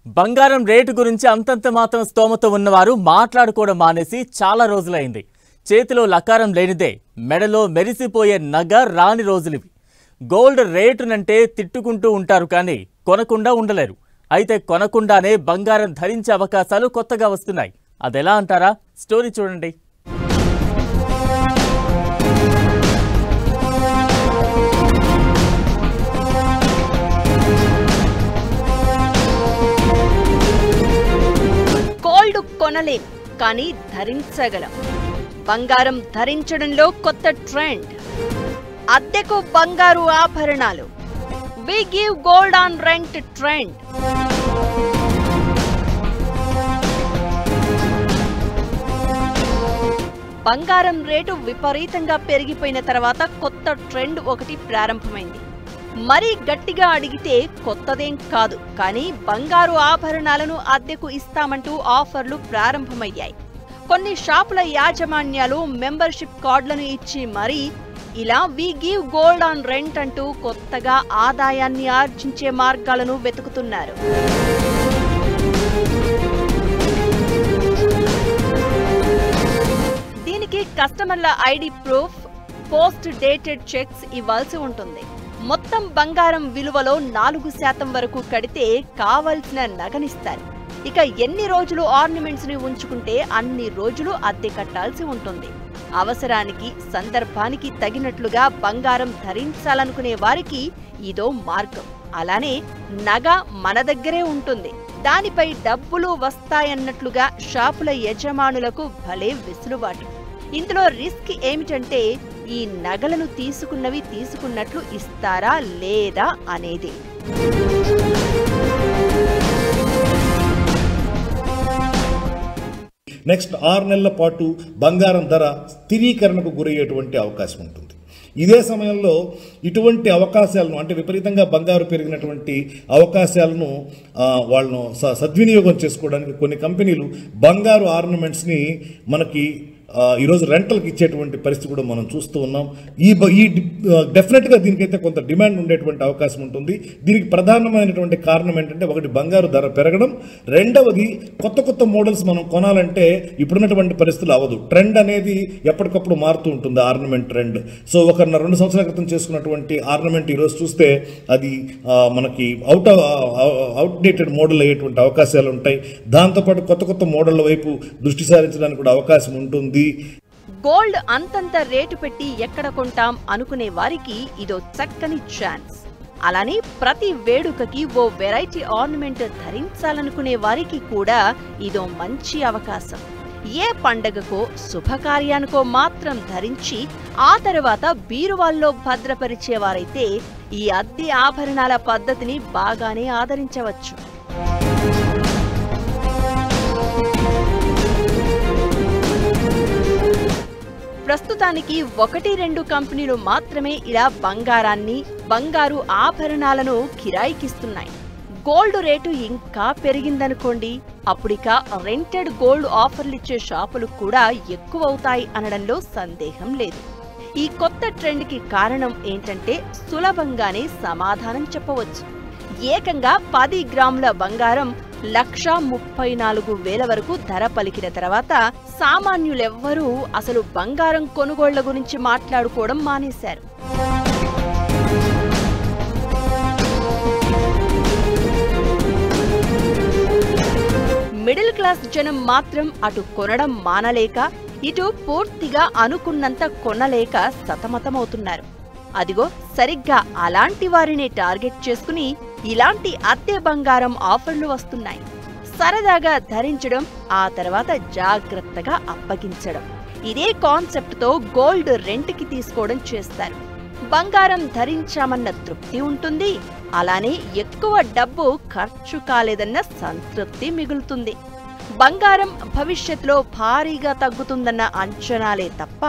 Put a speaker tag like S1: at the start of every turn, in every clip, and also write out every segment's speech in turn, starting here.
S1: బంగారం రేటు గురించి అంతంత మాత్రం స్తోమత ఉన్నవారు మాట్లాడుకోవడం మానేసి చాలా రోజులైంది. చేతిలో లకారం లేనిదే మెడలో మెరిసిపోయే నగ రాని రోజులివి. గోల్డ్ రేటునంటే తిట్టుకుంటూ ఉంటారు కానీ కొనకుండా ఉండలేరు. అయితే కొనకుండానే బంగారం ధరించే అవకాశాలు కొత్తగా వస్తున్నాయి. అదెలా అంటారా? స్టోరీ చూడండి.
S2: గోల్డ్ కొనలేం కానీ ధరించగలం. బంగారం ధరించడంలో కొత్త ట్రెండ్. అద్దెకు బంగారు ఆభరణాలు. We give gold on rent trend. బంగారం రేటు విపరీతంగా పెరిగిపోయిన తర్వాత కొత్త ట్రెండ్ ఒకటి ప్రారంభమైంది. మరీ గట్టిగా అడిగితే కొత్తదేం కాదు, కానీ బంగారు ఆభరణాలను అద్దెకు ఇస్తామంటూ ఆఫర్లు ప్రారంభమయ్యాయి. కొన్ని షాపుల యాజమాన్యాలు మెంబర్షిప్ కార్డులను ఇచ్చి మరీ ఇలా we give gold on rent అంటూ కొత్తగా ఆదాయాన్ని ఆర్జించే మార్గాలను వెతుకుతున్నారు. దీనికి కస్టమర్ల ID proof, post dated cheques ఇవ్వాల్సి ఉంటుంది. మొత్తం బంగారం విలువలో 4% వరకు కడితే కావలసిన నగనిస్తారు. ఇక ఎన్ని రోజులు ఆర్నమెంట్స్ ని ఉంచుకుంటే అన్ని రోజులు అద్దె కట్టాల్సి ఉంటుంది. అవసరానికి సందర్భానికి తగినట్లుగా బంగారం ధరించాలనుకునే వారికి ఇదో మార్గం. అలానే నగ మన దగ్గరే ఉంటుంది, దానిపై డబ్బులు వస్తాయన్నట్లుగా షాపుల యజమానులకు భలే వెసులుబాటు. ఇందులో రిస్క్ ఏమిటంటే ఈ నగలను తీసుకున్నవి తీసుకున్నట్లు ఇస్తారా లేదా అనేది.
S3: నెక్స్ట్ 6 నెలల పాటు బంగారం ధర స్థిరీకరణకు గురయ్యేటువంటి అవకాశం ఉంటుంది. ఇదే సమయంలో ఇటువంటి అవకాశాలను, అంటే విపరీతంగా బంగారు పెరిగినటువంటి అవకాశాలను వాళ్ళను సద్వినియోగం చేసుకోవడానికి కొన్ని కంపెనీలు బంగారు ఆర్నమెంట్స్ని మనకి ఈరోజు రెంటల్కి ఇచ్చేటువంటి పరిస్థితి కూడా మనం చూస్తూ ఉన్నాం. ఈ డెఫినెట్గా దీనికైతే కొంత డిమాండ్ ఉండేటువంటి అవకాశం ఉంటుంది. దీనికి ప్రధానమైనటువంటి కారణం ఏంటంటే, ఒకటి బంగారు ధర పెరగడం, రెండవది కొత్త కొత్త మోడల్స్ మనం కొనాలంటే ఇప్పుడున్నటువంటి పరిస్థితులు అవ్వదు. ట్రెండ్ అనేది ఎప్పటికప్పుడు మారుతూ ఉంటుంది, ఆర్నమెంట్ ట్రెండ్. సో ఒక 2 సంవత్సరాల క్రితం చేసుకున్నటువంటి ఆర్నమెంట్ ఈరోజు చూస్తే అది మనకి అవుట్డేటెడ్ మోడల్ అయ్యేటువంటి అవకాశాలు ఉంటాయి. దాంతోపాటు కొత్త కొత్త మోడళ్ల వైపు దృష్టి సారించడానికి కూడా అవకాశం ఉంటుంది.
S2: గోల్డ్ అంతంత రేటు పెట్టి ఎక్కడ కొంటాం అనుకునే వారికి ఇదో చక్కని ఛాన్స్. అలానే ప్రతి వేడుకకి ఓ వెరైటీ ఆర్నమెంట్ ధరించాలనుకునే వారికి కూడా ఇదో మంచి అవకాశం. ఏ పండగకో శుభకార్యానికో మాత్రం ధరించి ఆ తర్వాత బీరువాల్లో భద్రపరిచేవారైతే ఈ అద్దె ఆభరణాల పద్ధతిని బాగానే ఆదరించవచ్చు. ప్రస్తుతానికి 1-2 కంపెనీలు మాత్రమే ఇలా బంగారు ఆభరణాలను కిరాయికిస్తున్నాయి. గోల్డ్ రేటు ఇంకా పెరిగిందనుకోండి, అప్పుడిక రెంటెడ్ గోల్డ్ ఆఫర్లిచ్చే షాపులు కూడా ఎక్కువవుతాయి అనడంలో సందేహం లేదు. ఈ కొత్త ట్రెండ్కి కారణం ఏంటంటే సులభంగానే సమాధానం చెప్పవచ్చు. ఏకంగా 10 గ్రాముల బంగారం 1,34,000 వరకు ధర పలికిన తర్వాత సామాన్యులెవ్వరూ అసలు బంగారం కొనుగోళ్ల గురించి మాట్లాడుకోవడం మానేశారు. మిడిల్ క్లాస్ జనం మాత్రం అటు కొనడం మానలేక, ఇటు పూర్తిగా అనుకున్నంత కొనలేక సతమతమవుతున్నారు. అదిగో సరిగ్గా అలాంటి వారినే టార్గెట్ చేసుకుని ఇలాంటి అద్దె బంగారం ఆఫర్లు వస్తున్నాయి. సరదాగా ధరించడం, ఆ తర్వాత జాగ్రత్తగా అప్పగించడం, ఇదే కాన్సెప్ట్తో గోల్డ్ రెంట్కి తీసుకోవడం చేస్తారు. బంగారం ధరించామన్న తృప్తి ఉంటుంది, అలానే ఎక్కువ డబ్బు ఖర్చు కాలేదన్న సంతృప్తి మిగులుతుంది. బంగారం భవిష్యత్తులో భారీగా తగ్గుతుందన్న అంచనాలే తప్ప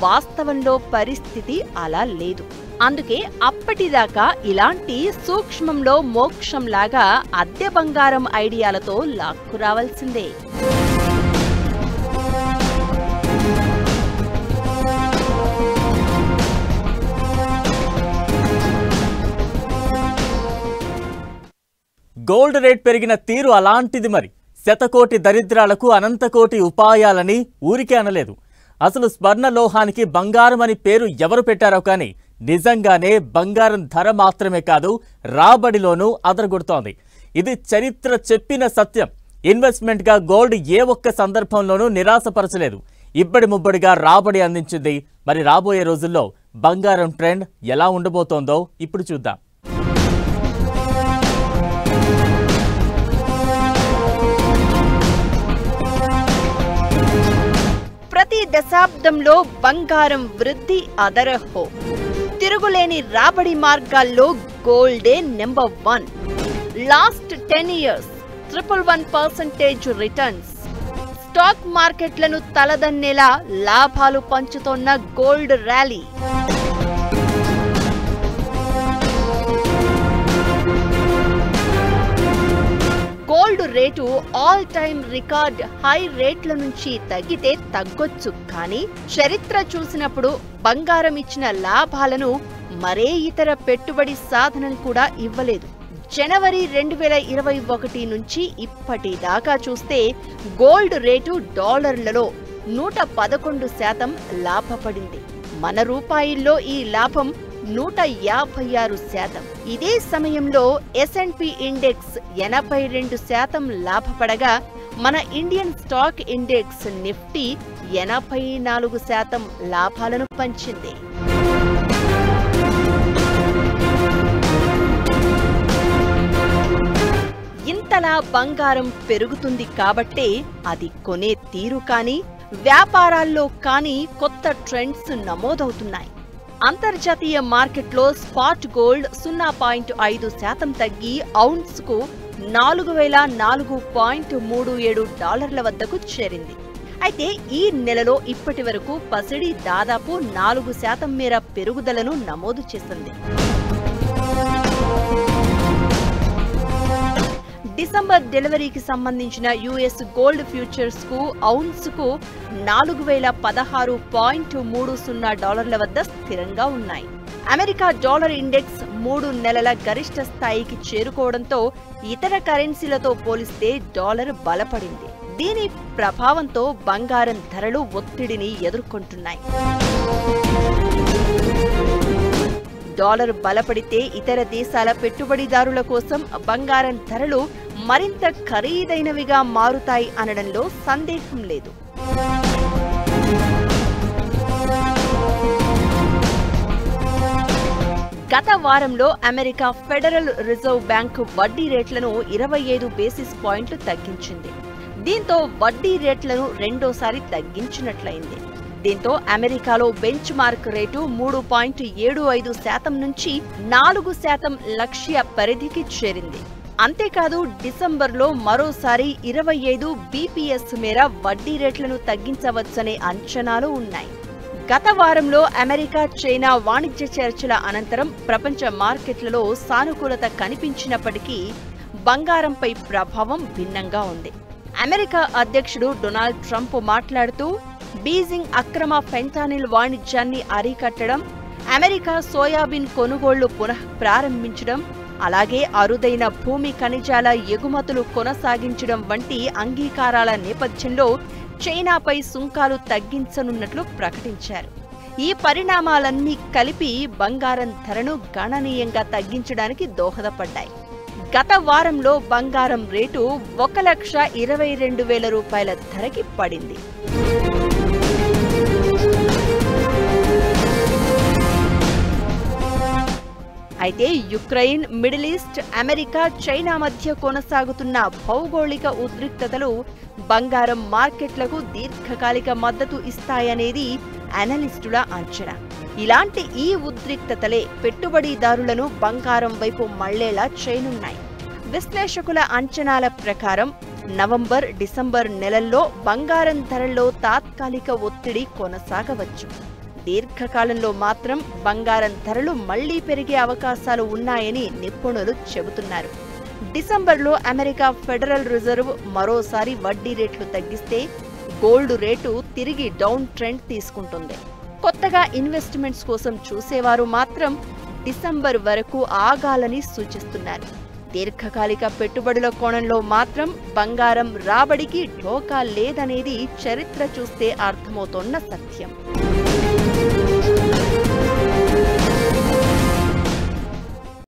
S2: వాస్తవంలో పరిస్థితి అలా లేదు. అందుకే అప్పటిదాకా ఇలాంటి సూక్ష్మంలో మోక్షంలాగా అద్దె బంగారం ఐడియాలతో లాక్కు రావాల్సిందే.
S1: గోల్డ్ రేట్ పెరిగిన తీరు అలాంటిది మరి. శతకోటి దరిద్రాలకు అనంతకోటి ఉపాయాలని ఊరికే అనలేదు. అసలు స్వర్ణ లోహానికి బంగారం అని పేరు ఎవరు పెట్టారో కానీ నిజంగానే బంగారం ధర మాత్రమే కాదు, రాబడిలోనూ అదరగొడుతోంది. ఇది చరిత్ర చెప్పిన సత్యం. ఇన్వెస్ట్మెంట్గా గోల్డ్ ఏ ఒక్క సందర్భంలోనూ నిరాశపరచలేదు. ఇబ్బడి ముబ్బడిగా రాబడి అందించింది. మరి రాబోయే రోజుల్లో బంగారం ట్రెండ్ ఎలా ఉండబోతోందో ఇప్పుడు చూద్దాం.
S2: ప్రతి దశాబ్దంలో బంగారం వృద్ధి అదరహో. తిరుగులేని రాబడి మార్గాల్లో గోల్డే number 1. Last 10 years 111% returns. Stock మార్కెట్లను తలదన్నేలా లాభాలు పంచుతోన్న gold rally. Gold rate all time record high రేట్ల నుంచి తగ్గితే తగ్గొచ్చు, కానీ చరిత్ర చూసినప్పుడు బంగారం ఇచ్చిన లాభాలను మరే ఇతర పెట్టుబడి సాధనం కూడా ఇవ్వలేదు. జనవరి 2021 నుంచి ఇప్పటిదాకా చూస్తే గోల్డ్ రేటు డాలర్లలో 111% లాభపడింది. మన రూపాయిల్లో ఈ లాభం 156%. ఇదే సమయంలో S&P ఇండెక్స్ 82% లాభపడగా మన ఇండియన్ స్టాక్ ఇండెక్స్ నిఫ్టీ 84% లాభాలను పంచింది. ఇంతలా బంగారం పెరుగుతుంది కాబట్టే అది కొనే తీరు కానీ, వ్యాపారాల్లో కానీ కొత్త ట్రెండ్స్ నమోదవుతున్నాయి. అంతర్జాతీయ మార్కెట్లో స్పాట్ గోల్డ్ 0.5% తగ్గి ఔన్స్కు $4,004.37 వద్దకు చేరింది. అయితే ఈ నెలలో ఇప్పటి వరకు పసిడి దాదాపు 4% మేర పెరుగుదలను నమోదు చేసింది. డిసెంబర్ డెలివరీకి సంబంధించిన యుఎస్ గోల్డ్ ఫ్యూచర్స్ కు ఔన్స్కు $4,016.30 వద్ద స్థిరంగా ఉన్నాయి. అమెరికా డాలర్ ఇండెక్స్ 3 నెలల గరిష్ట స్థాయికి చేరుకోవడంతో ఇతర కరెన్సీలతో పోలిస్తే డాలర్ బలపడింది. దీని ప్రభావంతో బంగారం ధరలు ఒత్తిడిని ఎదుర్కొంటున్నాయి. డాలర్ బలపడితే ఇతర దేశాల పెట్టుబడిదారుల కోసం బంగారం ధరలు మరింత ఖరీదైనవిగా మారుతాయి అనడంలో సందేహం లేదు. గత వారంలో అమెరికా ఫెడరల్ రిజర్వ్ బ్యాంక్ వడ్డీ రేట్లను 25 బేసిస్ పాయింట్లు తగ్గించింది. దీంతో వడ్డీ రేట్లను రెండోసారి తగ్గించినట్లయింది. దీంతో అమెరికాలో బెంచ్ మార్క్ రేటు 3.75% నుంచి 4% లక్ష్య పరిధికి చేరింది. అంతేకాదు డిసెంబర్లో మరోసారి 25 బీపీఎస్ మేర వడ్డీ రేట్లను తగ్గించవచ్చనే అంచనాలు ఉన్నాయి. గత వారంలో అమెరికా చైనా వాణిజ్య చర్చల అనంతరం ప్రపంచ మార్కెట్లలో సానుకూలత కనిపించినప్పటికీ బంగారంపై ప్రభావం భిన్నంగా ఉంది. అమెరికా అధ్యక్షుడు డొనాల్డ్ ట్రంప్ మాట్లాడుతూ బీజింగ్ అక్రమ ఫెంటానిల్ వాణిజ్యాన్ని అరికట్టడం, అమెరికా సోయాబీన్ కొనుగోళ్లు పునః ప్రారంభించడం, అలాగే అరుదైన భూమి ఖనిజాల ఎగుమతులు కొనసాగించడం వంటి అంగీకారాల నేపథ్యంలో చైనాపై సుంకాలు తగ్గించనున్నట్లు ప్రకటించారు. ఈ పరిణామాలన్నీ కలిపి బంగారం ధరను గణనీయంగా తగ్గించడానికి దోహదపడ్డాయి. గత వారంలో బంగారం రేటు $1,22,000 ధరకి పడింది. అయితే Ukraine, middle east, America, China మధ్య కొనసాగుతున్న భౌగోళిక ఉద్రిక్తతలు బంగారం మార్కెట్లకు దీర్ఘకాలిక మద్దతు ఇస్తాయనేది అనలిస్టుల అంచనా. ఇలాంటి ఈ ఉద్రిక్తతలే పెట్టుబడిదారులను బంగారం వైపు మళ్లేలా చేయనున్నాయి. విశ్లేషకుల అంచనాల ప్రకారం నవంబర్, డిసెంబర్ నెలల్లో బంగారం ధరల్లో తాత్కాలిక ఒత్తిడి కొనసాగవచ్చు. దీర్ఘకాలంలో మాత్రం బంగారం ధరలు మళ్లీ పెరిగే అవకాశాలు ఉన్నాయని నిపుణులు చెబుతున్నారు. డిసెంబర్లో అమెరికా ఫెడరల్ రిజర్వ్ మరోసారి వడ్డీ రేట్లు తగ్గిస్తే గోల్డ్ రేటు తిరిగి డౌన్ ట్రెండ్ తీసుకుంటుంది. కొత్తగా ఇన్వెస్ట్మెంట్స్ కోసం చూసేవారు మాత్రం డిసెంబర్ వరకు ఆగాలని సూచిస్తున్నారు. దీర్ఘకాలిక పెట్టుబడుల కోణంలో మాత్రం బంగారం రాబడికి ఢోకా లేదనేది చరిత్ర చూస్తే అర్థమవుతోన్న సత్యం.